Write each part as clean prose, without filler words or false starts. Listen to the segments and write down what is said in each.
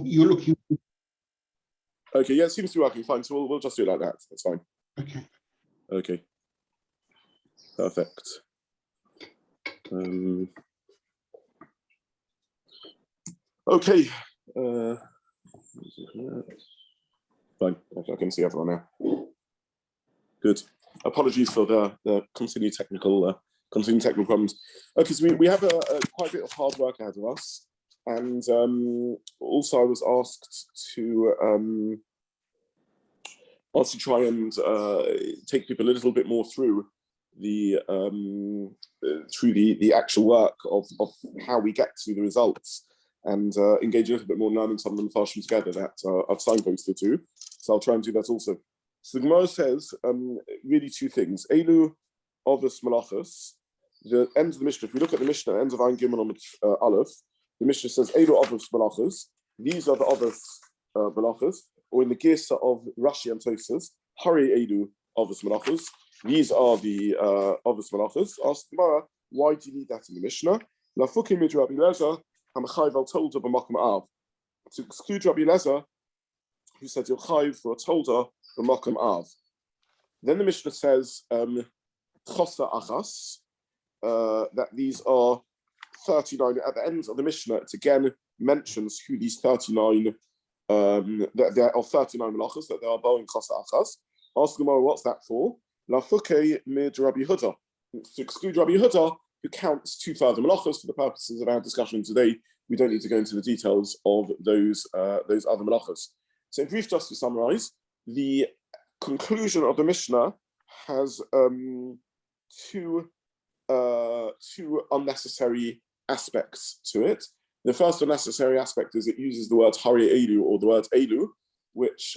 you're looking. Okay, yeah, it seems to be working fine. So we'll just do it like that. That's fine. Okay. Okay. Perfect. Okay. Fine. Okay, I can see everyone now. Good. Apologies for the continued technical problems. Okay, so we have quite a bit of hard work ahead of us, and also I was asked to try and take people a little bit more through the actual work of how we get to the results, and engage a little bit more in learning some of the Mepharshim together that I've signposted to. So I'll try and do that also. So the Gemara says really two things. Elu Avos Melachos, the end of the Mishnah. If we look at the Mishnah, end of Ein Gimel on Aleph, the Mishnah says Elu Avos Melachos. These are the Avos Melachos, or in the Girsa of Rashi and Tosfos, Hari Elu Avos Melachos. These are the Avos Melachos. Ask the Gemara, why do you need that in the Mishnah? Lafukim mid Rabbi Lezer, Hamachayv al Toldot b'makom av. To exclude Rabbi Lezer, who said you're chayv for a Toldot b'makom av. Then the Mishnah says chosa achas, that these are 39. At the end of the Mishnah, it again mentions who these 39. That there are 39 melachos, that there are bowing chosa achas. Ask the Gemara, what's that for? Lafuke mid Rabbi Yehuda, to exclude Rabbi Yehuda, who counts 2 further melachos. For the purposes of our discussion today, we don't need to go into the details of those other melachos. So in brief, just to summarize, the conclusion of the Mishnah has two unnecessary aspects to it. The first unnecessary aspect is it uses the word Hari Elu, or the word Elu, which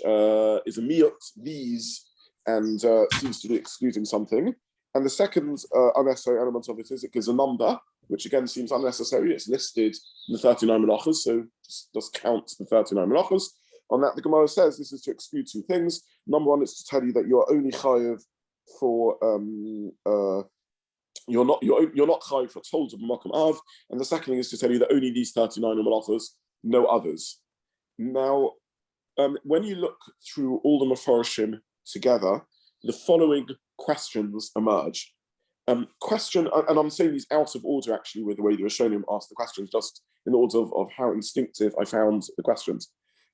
is a miyut, these, and seems to be excluding something. And the second unnecessary element of it is it gives a number, which again seems unnecessary. It's listed in the 39 melachos, so just count the 39 melachos. On that, the Gemara says this is to exclude 2 things. Number one is to tell you that you're only chayiv for you're not chayiv for Toldot b'makom av, and the second thing is to tell you that only these 39 are melachos, no others. Now, when you look through all the Mepharshim together, the following questions emerge. Question, and I'm saying these out of order actually with the way the Rishonim asked the questions, just in order of how instinctive I found the questions.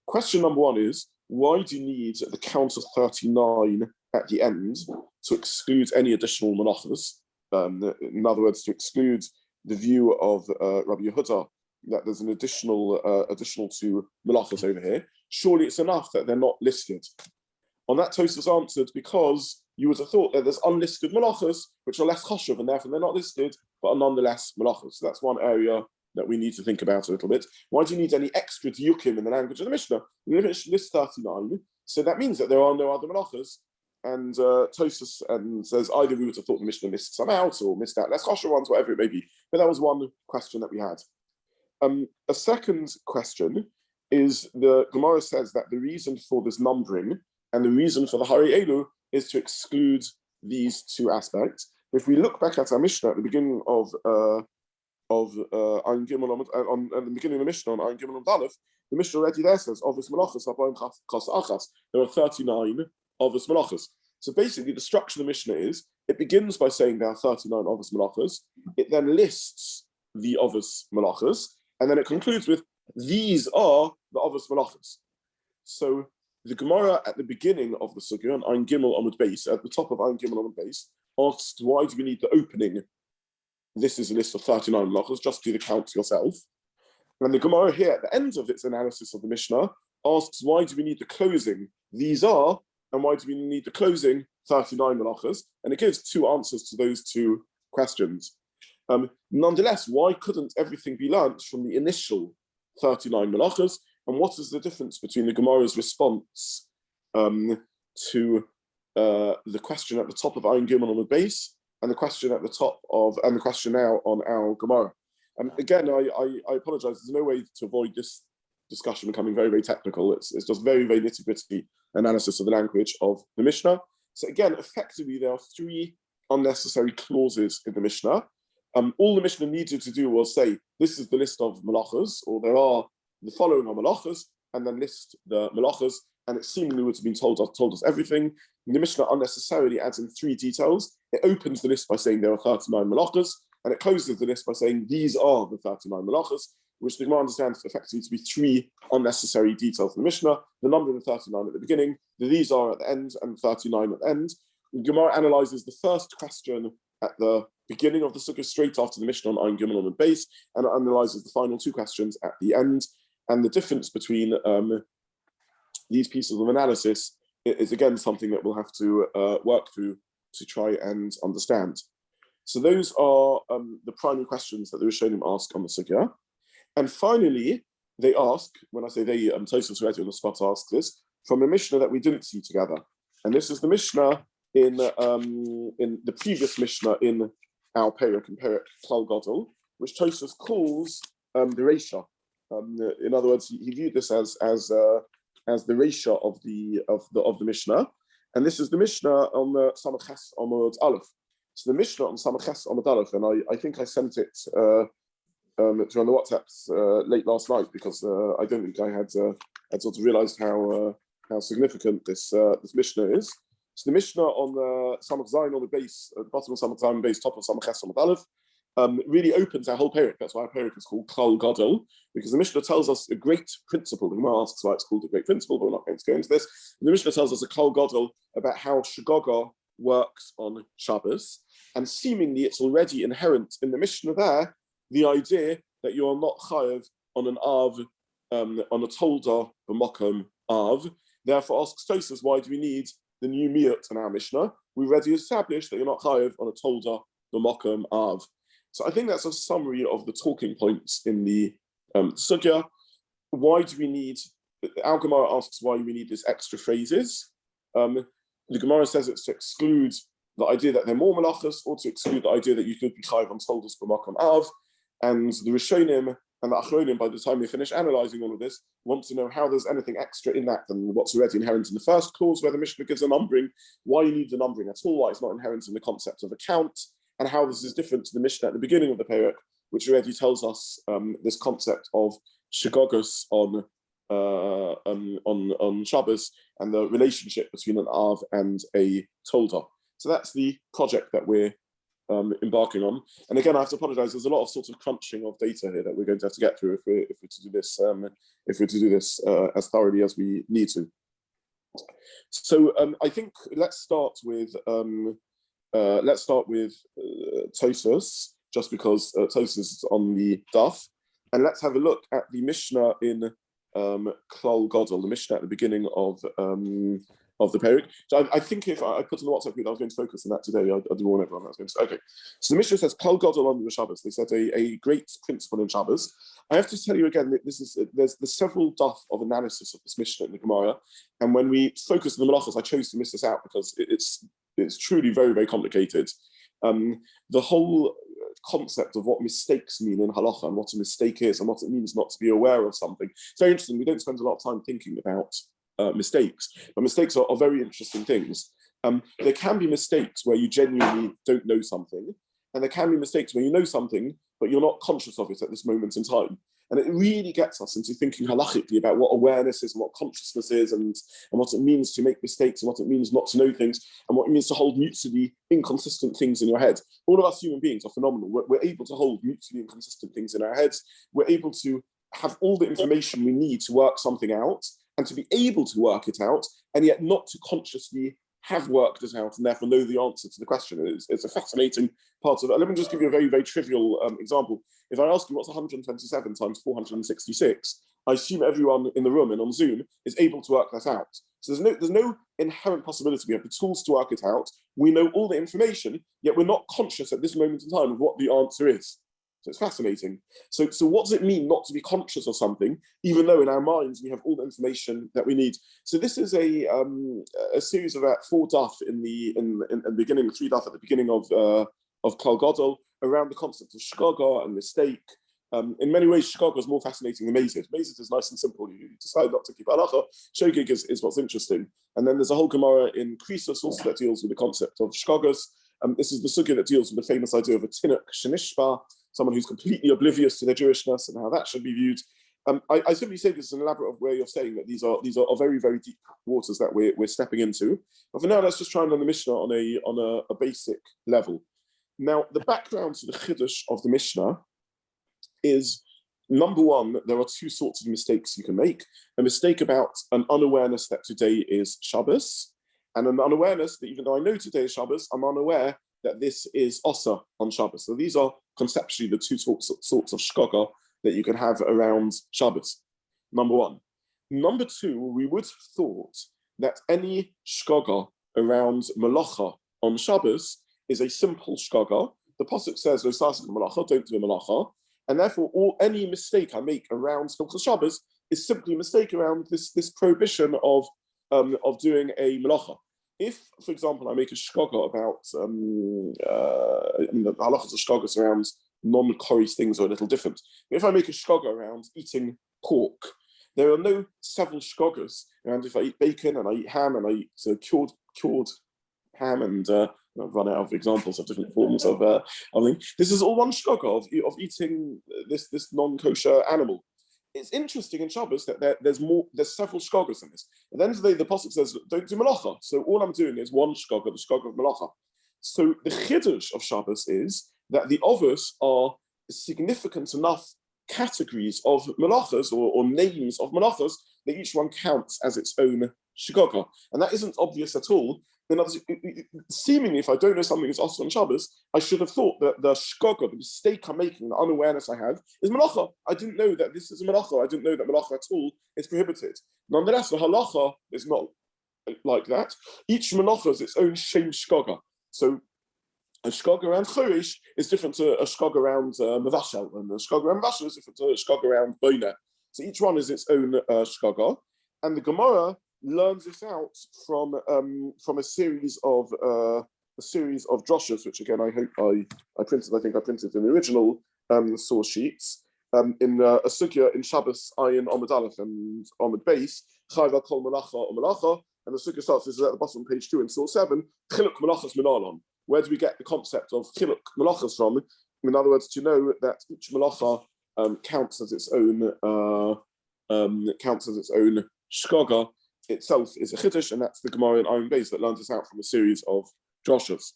Question number one is, why do you need the count of 39 at the end to exclude any additional melachos? In other words, to exclude the view of Rabbi Yehuda that there's an additional 2 melachos over here. Surely it's enough that they're not listed. On that, Tosfos answered, because you would have thought that there's unlisted melachos which are less chashuv, and therefore they're not listed, but are nonetheless melachos. So that's one area that we need to think about a little bit. Why do you need any extra diukim in the language of the Mishnah? The Mishnah lists 39, so that means that there are no other melachos. And Tosfos says either we would have thought the Mishnah missed some out, or missed out less chashuv ones, whatever it may be. But that was one question that we had. A second question is, the Gemara says that the reason for this numbering and the reason for the Hari Elu is to exclude these 2 aspects. If we look back at our Mishnah at the beginning of Ein Gimel at the beginning of the Mishnah on Ein Gimel Aleph, the Mishnah already there says Avos Melachos Habayim Chas Achas. There are 39 Avos Melachos. So basically, the structure of the Mishnah is it begins by saying there are 39 Avos Melachos. It then lists the Avos Melachos, and then it concludes with these are the Avos Melachos. So the Gemara at the beginning of the Sugya on Ein Gimel Amud Beis, at the top of Ein Gimel Amud Beis, asks, why do we need the opening? This is a list of 39 melachos, just do the count yourself. And the Gemara here at the end of its analysis of the Mishnah asks, why do we need the closing? These are, and why do we need the closing 39 melachos? And it gives 2 answers to those 2 questions. Nonetheless, why couldn't everything be learnt from the initial 39 melachos? And what is the difference between the Gemara's response to the question at the top of Ein Gimel on the base, and the question at the top of, and the question now on our Gemara? Again, I apologize. There's no way to avoid this discussion becoming very, very technical. It's just very, very nitty-gritty analysis of the language of the Mishnah. So again, effectively, there are 3 unnecessary clauses in the Mishnah. All the Mishnah needed to do was say, this is the list of melachos, or there are the following are malachas, and then list the malachas, and it seemingly would have been told us everything. The Mishnah unnecessarily adds in 3 details. It opens the list by saying there are 39 malachas, and it closes the list by saying these are the 39 malachas, which the Gemara understands effectively to be 3 unnecessary details in the Mishnah. The number of the 39 at the beginning, the these are at the end, and 39 at the end. The Gemara analyzes the first question at the beginning of the sukkah, straight after the Mishnah on Ein Gimel on the base, and it analyzes the final 2 questions at the end. And the difference between these pieces of analysis is again something that we'll have to work through to try and understand. So those are the primary questions that the Rishonim ask on the sukkah. And finally, they ask, when I say they, Tosfos already on the spot asks this, from a Mishnah that we didn't see together. And this is the Mishnah in the previous Mishnah in our Perek, in Perek Klal Gadol, which Tosfos calls the Reisha. In other words, he viewed this as the Reisha of the Mishnah, and this is the Mishnah on the Samachet Amud Aleph. So the Mishnah on Samachet Amud Aleph, and I think I sent it to on the WhatsApps late last night because I don't think I had sort of realised how significant this Mishnah is. So the Mishnah on the Samach Zayin on the base, at the bottom of Samach Zayin base, top of Samachet Amud Aleph, really opens our whole Perek. That's why our Perek is called Klal Gadol, because the Mishnah tells us a great principle. The Gemara asks why it's called a great principle, but we're not going to go into this. And the Mishnah tells us a Klal Gadol about how Shogeg works on Shabbos, and seemingly it's already inherent in the Mishnah there, the idea that you are not chayav on an av, on a Toldot b'makom av. Therefore, asks Tosfos, why do we need the new miyut in our Mishnah? We already established that you're not chayav on a Toldot b'makom av. So I think that's a summary of the talking points in the sugya. Why do we need, our Gemara asks why we need these extra phrases. The Gemara says it's to exclude the idea that they're more malachas, or to exclude the idea that you could be chayav on Toldot b'makom av. And the Rishonim and the Achronim, by the time they finish analysing all of this, want to know how there's anything extra in that than what's already inherent in the first clause, where the Mishnah gives a numbering, why you need the numbering at all, why it's not inherent in the concept of a count, and how this is different to the Mishnah at the beginning of the Perek, which already tells us this concept of Shogeg on Shabbos and the relationship between an Av and a Toldot. So that's the project that we're embarking on. And again, I have to apologize, there's a lot of sort of crunching of data here that we're going to have to get through if we're to do this as thoroughly as we need to. So I think let's start with Tosfos, just because Tosfos is on the daf, and let's have a look at the Mishnah in Klal Gadol, the Mishnah at the beginning of the Perek. So I think if I put on the WhatsApp group, I was going to focus on that today. I'll do warn everyone. Okay. So the Mishnah says Klal Gadol on the Shabbos. They said a great principle in Shabbos. I have to tell you again that there's several daf of analysis of this Mishnah in the Gemara, and when we focus on the Melachos, I chose to miss this out because it's truly very, very complicated. The whole concept of what mistakes mean in Halacha and what a mistake is and what it means not to be aware of something. It's very interesting. We don't spend a lot of time thinking about mistakes, but mistakes are very interesting things. There can be mistakes where you genuinely don't know something, and there can be mistakes where you know something, but you're not conscious of it at this moment in time. And it really gets us into thinking halachically about what awareness is and what consciousness is and what it means to make mistakes and what it means not to know things and what it means to hold mutually inconsistent things in your head. All of us human beings are phenomenal. We're able to hold mutually inconsistent things in our heads. We're able to have all the information we need to work something out and to be able to work it out, and yet not to consciously have worked it out and therefore know the answer to the question. It's a fascinating part of it. Let me just give you a very, very trivial example. If I ask you what's 127 times 466, I assume everyone in the room and on Zoom is able to work that out. So there's no inherent possibility. We have the tools to work it out. We know all the information, yet we're not conscious at this moment in time of what the answer is. So it's fascinating. So what does it mean not to be conscious of something, even though in our minds we have all the information that we need? So this is a series of about 4 daf in the beginning, 3 daf at the beginning of Klal Gadol around the concept of Shogeg and mistake. In many ways, Shogeg is more fascinating than Masechet. Masechet is nice and simple. You decide not to keep Halacha. Shogeg is what's interesting. And then there's a whole Gemara in Krisos also that deals with the concept of Shogeg. This is the sugya that deals with the famous idea of a tinuk shenishba, someone who's completely oblivious to their Jewishness and how that should be viewed. I simply say this is an elaborate way of saying that these are very, very deep waters that we're stepping into. But for now, let's just try and learn the Mishnah on a basic level. Now, the background to the Chiddush of the Mishnah is, number one, there are two sorts of mistakes you can make. A mistake about an unawareness that today is Shabbos, and an unawareness that even though I know today is Shabbos, I'm unaware that this is Osa on Shabbos. So these are conceptually the two sorts of shogeg that you can have around Shabbos, number one. Number two, we would have thought that any shogeg around Melacha on Shabbos is a simple shogeg. The Pasuk says, "Lo sasik Melacha," don't do a Melacha, and therefore any mistake I make around Hilchos Shabbos is simply a mistake around this prohibition of doing a Melacha. If, for example, I make a shogeg about the halachas of shogeg around non-kosher things are a little different. If I make a shogeg around eating pork, there are no several shogegers around if I eat bacon and I eat ham and I eat cured ham and I've run out of examples of different forms of things. This is all one shogeg of eating this non-kosher animal. It's interesting in Shabbos that there's several shogegers in this. At the end of the day, the Pasuk says, don't do Melacha. So all I'm doing is one shogeg, the shogeg of Melacha. So the Chiddush of Shabbos is that the Avos are significant enough categories of Melachos or names of Melachos that each one counts as its own shogeg. And that isn't obvious at all. In other words, seemingly, if I don't know something is also on Shabbos, I should have thought that the shogeg, the mistake I'm making, the unawareness I have, is Melacha. I didn't know that this is a Melacha. I didn't know that Melacha at all is prohibited. Nonetheless, the Halacha is not like that. Each Melacha is its own shem shogeg. So a shogeg around Choresh is different to a shogeg around Mavashel, and a shogeg around Mavashel is different to a shogeg around Boina. So each one is its own shogeg. And the Gemara learns this out from a series of droshes, which again I hope I printed. I think I printed in the original source sheets in a sugya in Shabbos Ayin Omid Aleph and Omid Beis Chayva Kol Melacha Omelacha, and the sugya starts. This is at the bottom, page 2 in source 7. Chiluk Melachas Minalon. Where do we get the concept of chiluk Melachas from? In other words, to know that each Melacha counts as its own shogeg itself is a chiddush, and that's the Gemara in Ayin Beis that learns us out from a series of droshes.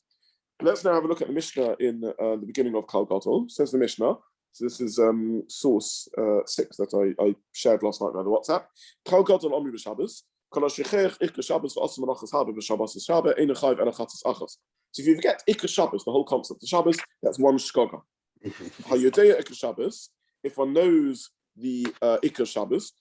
Let's now have a look at the Mishnah in the beginning of Kal Gadol. Says the Mishnah. So this is source 6 that I shared last night via the WhatsApp. Kal Gadol Omri b'Shabbos. So if you forget Ikar Shabbos, the whole concept of Shabbos, that's one shogeg. Hayodea Ikar Shabbos, if one knows the Ikar Shabbos,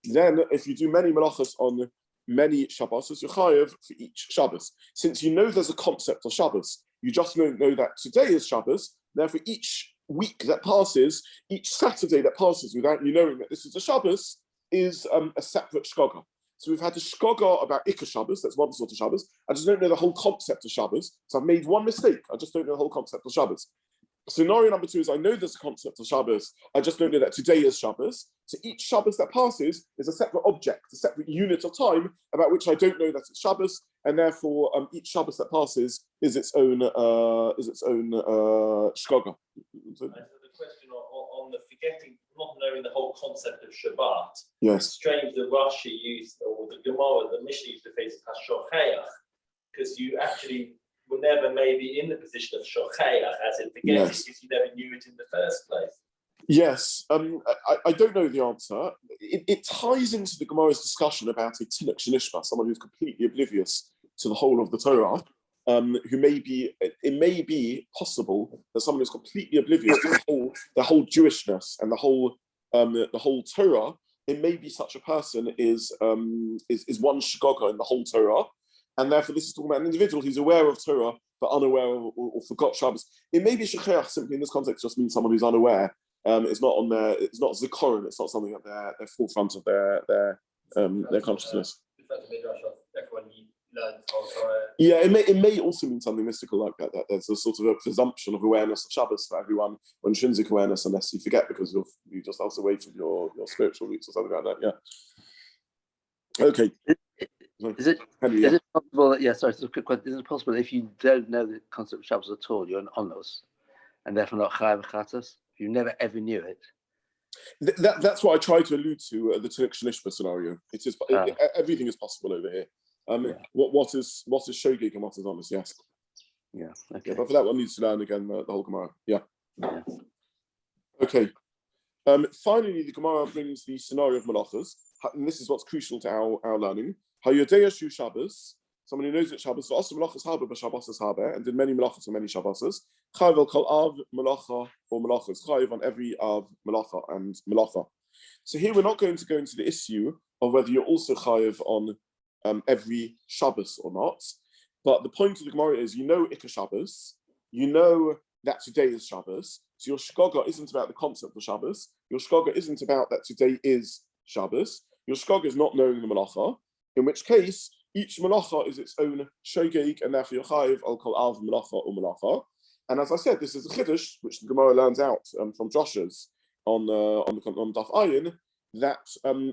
then if you do many melachos on many Shabbos, you're chayav for each Shabbos. Since you know there's a concept of Shabbos, you just know that today is Shabbos, therefore each week that passes, each Saturday that passes without you knowing that this is a Shabbos, is a separate shogeg. So we've had a shogeg about Ikar Shabbos, that's one sort of Shabbos. I just don't know the whole concept of Shabbos. So I've made one mistake. I just don't know the whole concept of Shabbos. Scenario number 2 is I know there's a concept of Shabbos. I just don't know that today is Shabbos. So each Shabbos that passes is a separate object, a separate unit of time about which I don't know that it's Shabbos, and therefore each Shabbos that passes is its own shogeg. So the question on the forgetting, not knowing the whole concept of Shabbat. Yes. It's strange that Rashi used, or the Gemara, the Mishnah used to face Shogeg, because you actually were never maybe in the position of Shogeg, as in forgetting, because you never knew it in the first place. Yes, I don't know the answer. It ties into the Gemara's discussion about a tinuk shenishma, someone who's completely oblivious to the whole of the Torah. It may be possible that someone who's completely oblivious to the whole Jewishness and the whole Torah. It may be such a person is one shogeg in the whole Torah, and therefore this is talking about an individual who's aware of Torah but unaware of, or forgot Shabbos. It may be shechach simply in this context just means someone who's unaware. It's not on their. It's not zikaron. It's not something at their forefront of their consciousness. Yeah, it may also mean something mystical like that. That there's a sort of a presumption of awareness of Shabbos for everyone, or intrinsic awareness, unless you forget because you just also away from your spiritual roots or something like that. Yeah. Okay. Is it possible? Yeah, sorry. It's a quick question. Is it possible if you don't know the concept of Shabbos at all, you're an onus, and therefore not chayav chatas? you never ever knew it. That's what I tried to allude to the Turkish Nishba scenario. It is everything is possible over here. What is Shogeg and what is honest? Yes. Yeah. Okay. Yeah, but for that one needs to learn again the whole Gemara. Yeah. Okay. Finally, the Gemara brings the scenario of Malachas, and this is what's crucial to our learning. Hayodea Shu Shabbos. Someone who knows that Shabbos, for also Malachas Haber, but Shabbos is Haber, and did many Malachas on many Shabboses. Chayiv al kol Av Malacha or Malachas. Chayiv on every Av Malacha and Malacha. So here we're not going to go into the issue of whether you're also Chayiv on every Shabbos or not. But the point of the Gemara is, you know Ikka Shabbos, you know that today is Shabbos, so your Shogeg isn't about the concept of Shabbos, your Shogeg isn't about that today is Shabbos, your Shogeg is not knowing the Malacha, in which case, each Malacha is its own Shogeg, and therefore you're Chayiv al kol Av Malacha or Malacha. And as I said, this is a Chiddush, which the Gemara learns out from Josh's on Daf Ayin, that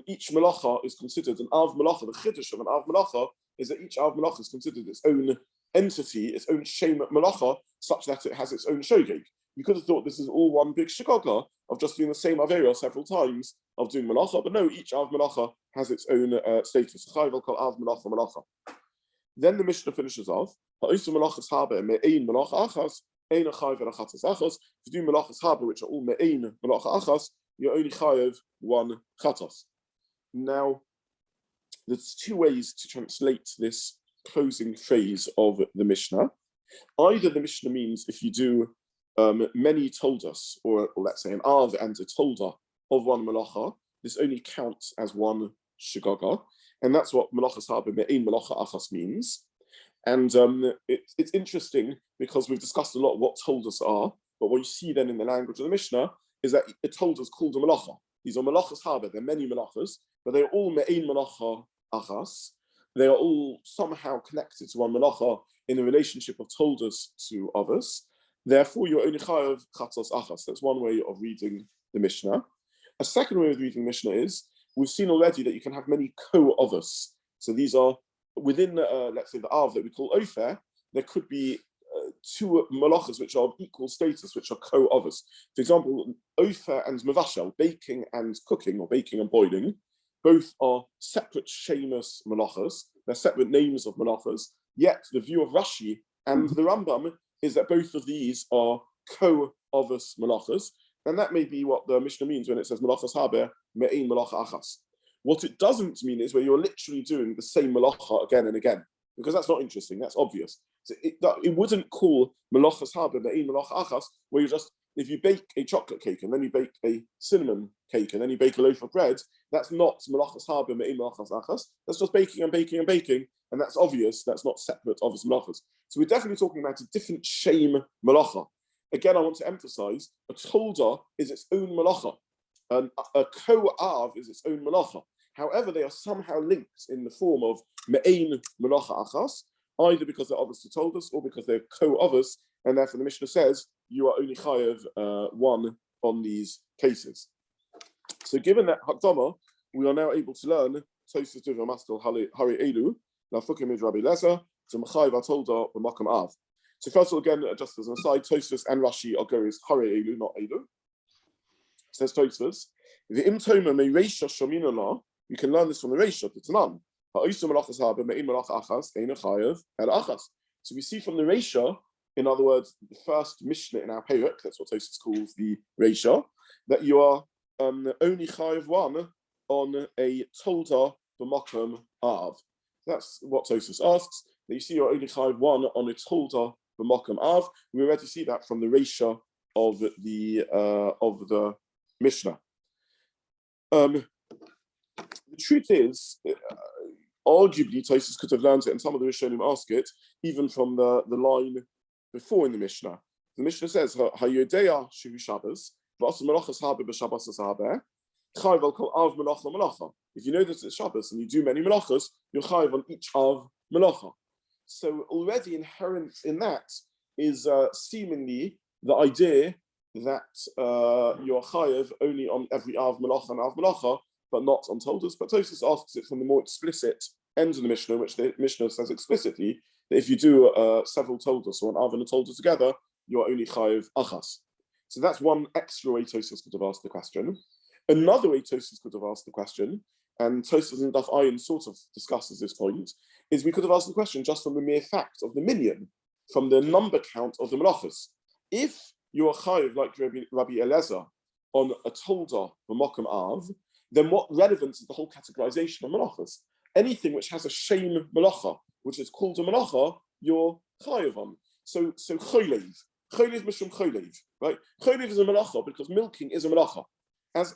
each Malacha is considered an Av Malacha. The Chiddush of an Av Malacha is that each Av Malacha is considered its own entity, its own Shem Malacha, such that it has its own Shogeg. You could have thought this is all one big Shogeg of just doing the same Avera several times of doing Malacha, but no, each Av Malacha has its own status. Chayiv al kol Av Malacha Malacha. Then the Mishnah finishes off. If you do Malachas Haber, which are all me'ein Malacha achas, you're only Chayiv one chatos. Now, there's two ways to translate this closing phrase of the Mishnah. Either the Mishnah means if you do many Toldos, or let's say an Av and a Tolda of one Malacha, this only counts as one Shogeg, and that's what Malachas Haber Me'ein Malacha Achas means. And it's interesting because we've discussed a lot what Toldos are, but what you see then in the language of the Mishnah is that a Tolda is called a Malacha. These are Malachas Haber, there are many Malachas, but they're all Me'ein Malacha Achas. They are all somehow connected to one Malacha in the relationship of Toldos to others. Therefore, you're only Chayav Chatos Achas. That's one way of reading the Mishnah. A second way of reading the Mishnah is, we've seen already that you can have many co-others. So these are within, let's say, the Av that we call Ofer, there could be two Malachas which are of equal status, which are co-others. For example, Ofer and Mavashel, baking and cooking, or baking and boiling, both are separate Shemus Malachas. They're separate names of Malachas. Yet the view of Rashi and the Rambam is that both of these are co-others Malachas. And that may be what the Mishnah means when it says Malachas Haber Me'ein Malacha Achas. What it doesn't mean is where you're literally doing the same Malacha again and again, because that's not interesting, that's obvious. So it wouldn't call Malachas Haber Me'ein Malacha Achas, where you just, if you bake a chocolate cake and then you bake a cinnamon cake and then you bake a loaf of bread, that's not Malachas Haber Me'ein Malachas Achas, that's just baking and baking and baking, and that's obvious, that's not separate obvious Malachas. So we're definitely talking about a different Shem Malacha. Again, I want to emphasize, a Tolda is its own Malacha. A co-Av is its own Malacha. However, they are somehow linked in the form of Me'ein Malacha Achas, either because they're others to Toldos or because they're co-others, and therefore the Mishnah says you are only Chayav one on these cases. So given that Hakdama, we are now able to learn Tosfos Divrei Maskel Hari Elu, Lafukim Mid Rabbi Lezer, to Mechayiv HaTolda B'Makam Av. So first of all, again, just as an aside, Tosfos and Rashi are going Hari Elu, not Elu. Says Tosfos, the Imtoma me Reisha Shominala, you can learn this from the Reisha, the Tanan. So we see from the Reisha, in other words, the first Mishnah in our Perek, that's what Tosfos calls the Reisha, that you are only Chayav one on a Tolda B'Makam Av. That's what Tosfos asks, that you see you're only Chayav one on a Tolda B'Makam Av. We already see that from the Reisha of the Mishnah. The truth is, arguably, Tosfos could have learned it, and some of the Rishonim ask it, even from the line before in the Mishnah. The Mishnah says, "Hayodea Shu Shabbos, v'asur Malachas Haber b'Shabbos Haber, Chayav al kol Av Malacha Malacha." If you know that it's Shabbos and you do many Malachas, you're Chayav on each Av Malacha. So already inherent in that is seemingly the idea that you're Chayav only on every Av Malacha and Av Malacha, but not on Toldos. But Tosfos asks it from the more explicit end of the Mishnah, which the Mishnah says explicitly that if you do several Toldos or an Av and a Toldos together, you're only Chayav Achas. So that's one extra way Tosfos could have asked the question. Another way Tosfos could have asked the question, and Tosfos in Daf Ayin sort of discusses this point, is we could have asked the question just from the mere fact of the minyan, from the number count of the melachos. If you are chayiv like Rabbi Eliezer on a Toldot b'mokum av, then what relevance is the whole categorization of melachos? Anything which has a shame melacha, which is called a melacha, you're chayiv on. So cholev mishum cholev, right? Cholev is a melacha because milking is a melacha. As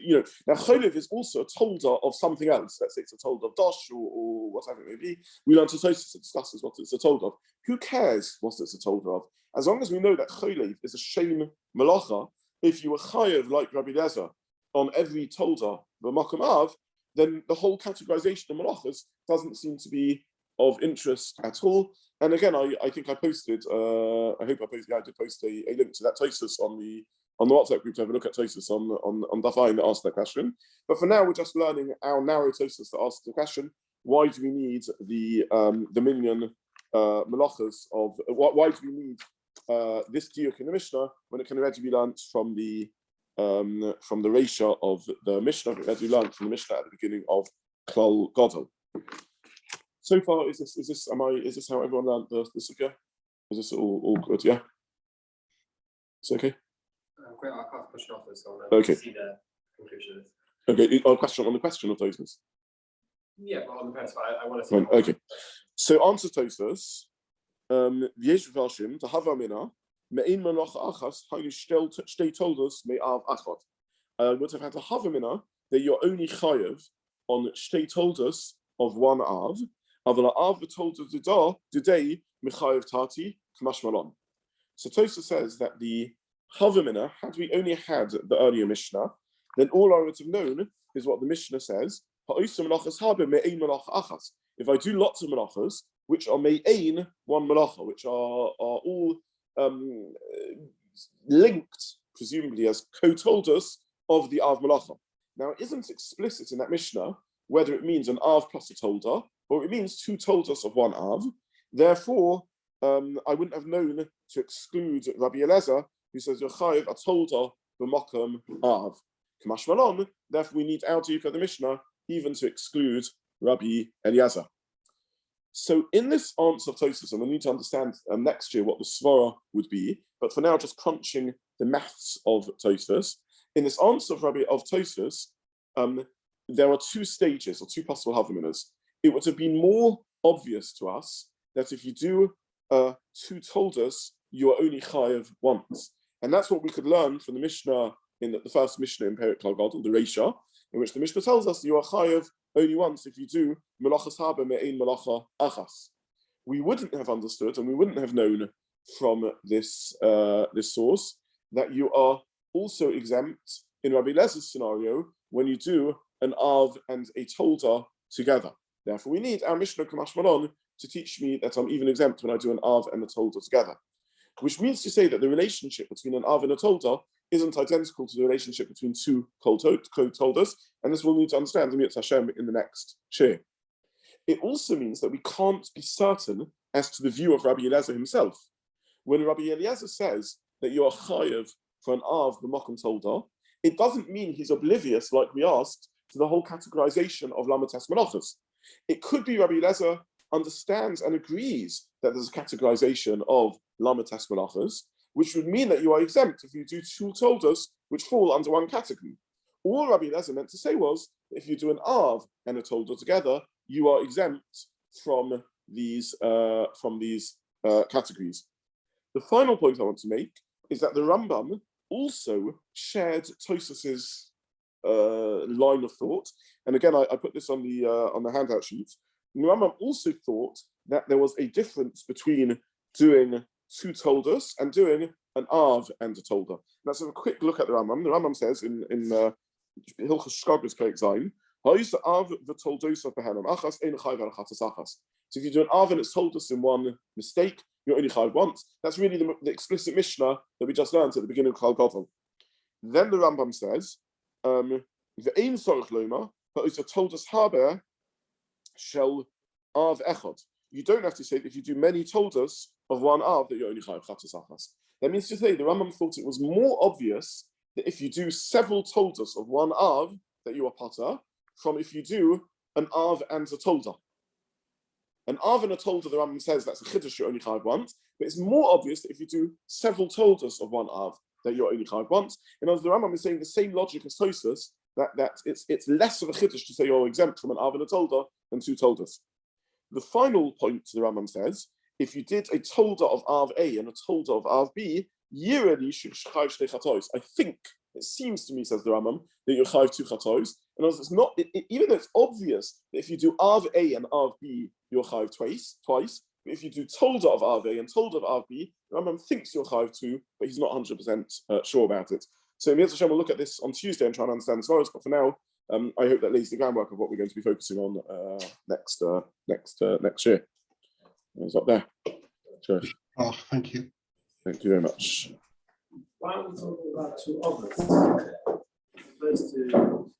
you know, now cholev is also a Toldot of something else. Let's say it's a Toldot of dosh or whatever it may be. We learn to discusses what it's a Toldot of. Who cares what it's a Toldot of? As long as we know that cholev is a shame melacha, if you were chayiv like Rabbi Eliezer on every Toldot b'makom av, then the whole categorization of melachos doesn't seem to be of interest at all. And again, I think I posted, I did post a link to that Tosfos on the WhatsApp group to have a look at Tosfos on Daf Ayin that asked that question. But for now, we're just learning our narrow Tosfos that asks the question: why do we need the minyan melachos of? Why do we need this diuk in the Mishnah when it can already be learned from the Reisha of the Mishnah, as we learned from the Mishnah at the beginning of Klal Gadol. So far, is this how everyone learned the Sukkah? Is this all good? Yeah, it's okay. Great, I can't push it off this, so okay. See the conclusion. Okay, on the question of Tosfos. Yeah, but on the premise, I want to see. Okay, so answer Tosfos. Yeshiva-style to have amina. Me'in melacha achas haynu shtei Toldot me'av achad. Would have had to have amina that you're only chayev on shtei Toldot of one av. Aval av Toldot today mechayev tati k'mash malon. So Tosfos says that the Havamina, had we only had the earlier Mishnah, then all I would have known is what the Mishnah says. If I do lots of melachos, which are me'ein one melacha, which are all linked, presumably as co-Toldos of the Av melacha. Now, it isn't explicit in that Mishnah whether it means an Av plus a Tolda, or it means two Toldos of one Av. Therefore, I wouldn't have known to exclude Rabbi Eliezer, who says Yochayev a Tolda b'makom Av. Kamash malon. Therefore, we need our diuk of the Mishnah even to exclude Rabbi Eliezer. So, in this answer of Tosfos, and we'll need to understand next year what the svara would be, but for now, just crunching the maths of Tosfos. In this answer of Tosfos, there are two stages or two possible havaminas. It would have been more obvious to us that if you do two Toldos, you are only chayev once. And that's what we could learn from the Mishnah, in the first Mishnah in Perek Klal Gadol, the Reisha, in which the Mishnah tells us you are chayev only once if you do melachas haba me'ein melacha achas. We wouldn't have understood and we wouldn't have known from this source that you are also exempt in Rabbi Eliezer scenario when you do an Av and a Tolda together. Therefore, we need our Mishnah Kamash Malon to teach me that I'm even exempt when I do an Av and a Tolda together. Which means to say that the relationship between an Av and a Tolda isn't identical to the relationship between two co-Toldas, and this we'll need to understand in the next Shiur. It also means that we can't be certain as to the view of Rabbi Eliezer himself. When Rabbi Eliezer says that you are chayev for an Av b'makom Tolda, it doesn't mean he's oblivious, like we asked, to the whole categorization of Lamates Melachos. It could be Rabbi Eliezer understands and agrees that there's a categorization of Lamates Melachos, which would mean that you are exempt if you do two Toldos which fall under one category. All Rabbi Eliezer meant to say was, if you do an Av and a Tolda together, you are exempt from these categories. The final point I want to make is that the Rambam also shared Tosfos's line of thought, and again I put this on the handout sheet. The Rambam also thought that there was a difference between doing two Toldos and doing an Av and a Tolda. Let's have a quick look at the Rambam. The Rambam says in Hilchos Shogeg Perek Zayin, so if you do an Av and it's Toldos in one mistake, you're only chayav once. That's really the explicit Mishnah that we just learned at the beginning of Klal Gadol. Then the Rambam says, "Ve'ein sorach loma, but it's a Toldos haber shel Av echad." You don't have to say that if you do many Toldos of one Av that you're only chayav chatas achas. That means to say the Rambam thought it was more obvious that if you do several Toldos of one Av that you are pater, from if you do an Av and a Tolda. An Av and a Tolda, the Rambam says that's a chiddush you're only chayav once, but it's more obvious that if you do several Toldos of one Av that you're only chayav once. And as the Rambam is saying the same logic as Tosfos, that it's less of a chiddush to say you're exempt from an Av and a Tolda than two Toldas. The final point the Rambam says, if you did a Tolda of Av A and a Tolda of Av B, I think, it seems to me, says the Rambam, that you're chayav two chatos. And as it's not, even though it's obvious that if you do Av A and Av B, you're chayav twice. But if you do Tolda of Av A and Tolda of Av B, the Rambam thinks you're chayav two, but he's not 100% sure about it. So Mir Hashem will look at this on Tuesday and try and understand the Svaros, but for now, I hope that lays the groundwork of what we're going to be focusing on next year. It's up there. Sure. Oh, thank you. Thank you very much. Why are we talking about two others? First to